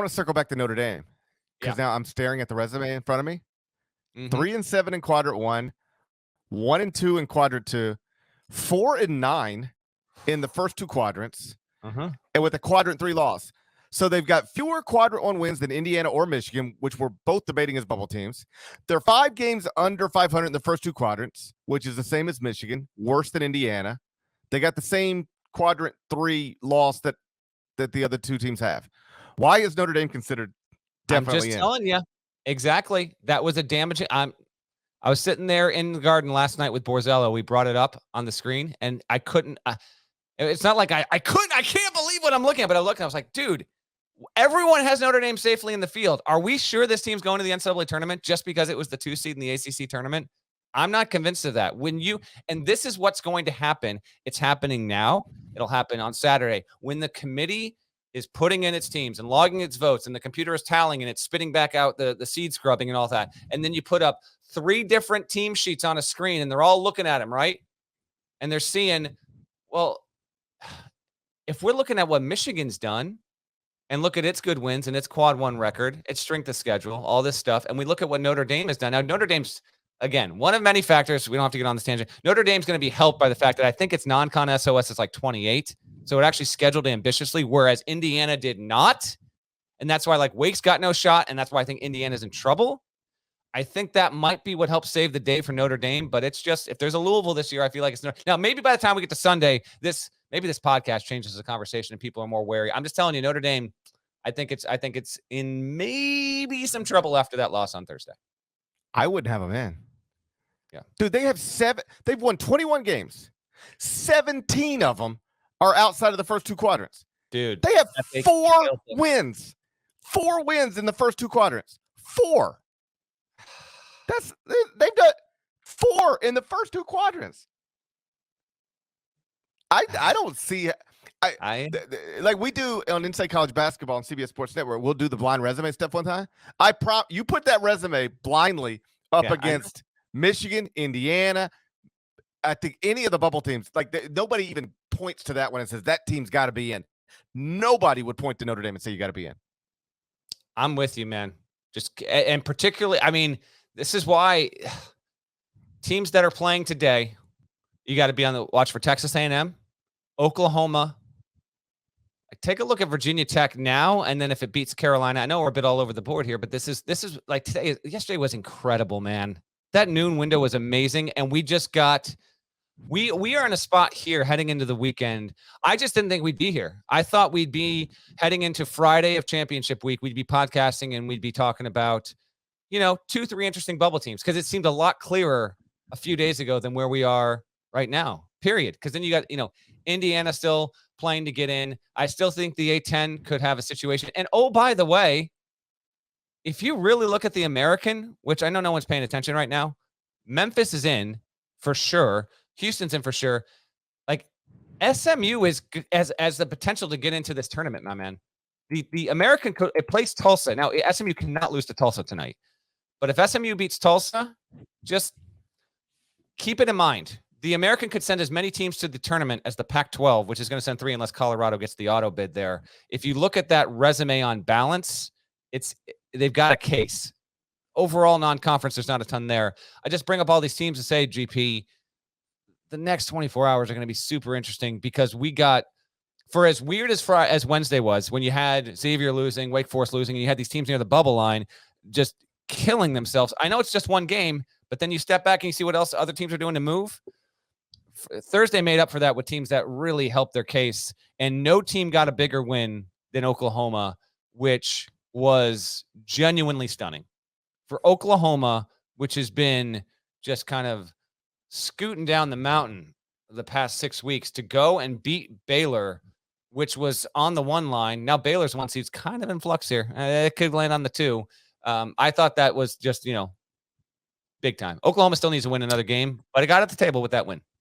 want to circle back to Notre Dame because now I'm staring at the resume in front of me. 3-7 in quadrant 1, 1-2 in quadrant 2, 4-9 in the first 2 quadrants, and with a quadrant 3 loss. So they've got fewer quadrant 1 wins than Indiana or Michigan, which we're both debating as bubble teams. They're 5 games under 500 in the first 2 quadrants, which is the same as Michigan, worse than Indiana. They got the same quadrant 3 loss that the other 2 teams have. Why is Notre Dame considered definitely I'm just telling you. Exactly. That was a damaging. I was sitting there in the garden last night with Borzello. We brought it up on the screen, and I couldn't. It's not like I couldn't. I can't believe what I'm looking at. But I looked, and I was like, dude, everyone has Notre Dame safely in the field. Are we sure this team's going to the NCAA tournament just because it was the 2 seed in the ACC tournament? I'm not convinced of that. And this is what's going to happen. It's happening now. It'll happen on Saturday when the committee is putting in its teams and logging its votes, and the computer is tallying and it's spitting back out the seed scrubbing and all that. And then you put up 3 different team sheets on a screen, and they're all looking at them, right? And they're seeing, well, if we're looking at what Michigan's done and look at its good wins and its quad 1 record, its strength of schedule, all this stuff, and we look at what Notre Dame has done. Now, Notre Dame's, again, one of many factors. We don't have to get on this tangent. Notre Dame's going to be helped by the fact that I think its non-con SOS is like 28. So it actually scheduled ambitiously, whereas Indiana did not. And that's why, like, Wake's got no shot, and that's why I think Indiana's in trouble. I think that might be what helps save the day for Notre Dame, but it's just, if there's a Louisville this year, I feel like it's now, maybe by the time we get to Sunday, maybe this podcast changes the conversation and people are more wary. I'm just telling you, Notre Dame, I think it's in maybe some trouble after that loss on Thursday. I wouldn't have them in. Yeah. Dude, they've won 21 games. 17 of them are outside of the first 2 quadrants. Dude. They have 4 wins. 4 wins in the first 2 quadrants. 4. They've got 4 in the first 2 quadrants. I don't see like we do on Inside College Basketball on CBS Sports Network. We'll do the blind resume stuff one time. You put that resume blindly up against Michigan, Indiana. I think any of the bubble teams, like nobody even points to that one and says that team's got to be in. Nobody would point to Notre Dame and say you got to be in. I'm with you, man. And particularly, I mean, this is why teams that are playing today, you got to be on the watch for Texas A&M, Oklahoma. Take a look at Virginia Tech now, and then if it beats Carolina, I know we're a bit all over the board here, but this is like yesterday was incredible, man. That noon window was amazing, and we just got we are in a spot here heading into the weekend. I just didn't think we'd be here. I thought we'd be heading into Friday of championship week. We'd be podcasting and we'd be talking about, 2-3 interesting bubble teams, because it seemed a lot clearer a few days ago than where we are right now, period. Because then you got, Indiana still playing to get in. I still think the A10 could have a situation. And oh, by the way, if you really look at the American, which I know no one's paying attention right now, Memphis is in for sure. Houston's in for sure. Like, SMU is as the potential to get into this tournament, my man. The American it plays Tulsa. Now, SMU cannot lose to Tulsa tonight. But if SMU beats Tulsa, just keep it in mind. The American could send as many teams to the tournament as the Pac-12, which is going to send 3 unless Colorado gets the auto bid there. If you look at that resume on balance, they've got a case. Overall, non-conference, there's not a ton there. I just bring up all these teams to say, GP, the next 24 hours are going to be super interesting, because we got, for as weird as Wednesday was, when you had Xavier losing, Wake Forest losing, and you had these teams near the bubble line just killing themselves. I know it's just one game, but then you step back and you see what else other teams are doing to move. Thursday made up for that with teams that really helped their case, and no team got a bigger win than Oklahoma, which was genuinely stunning. For Oklahoma, which has been just kind of scooting down the mountain the past 6 weeks, to go and beat Baylor, which was on the 1 line. Now Baylor's 1 seed's kind of in flux here. It could land on the 2. I thought that was just, big time. Oklahoma still needs to win another game, but it got at the table with that win.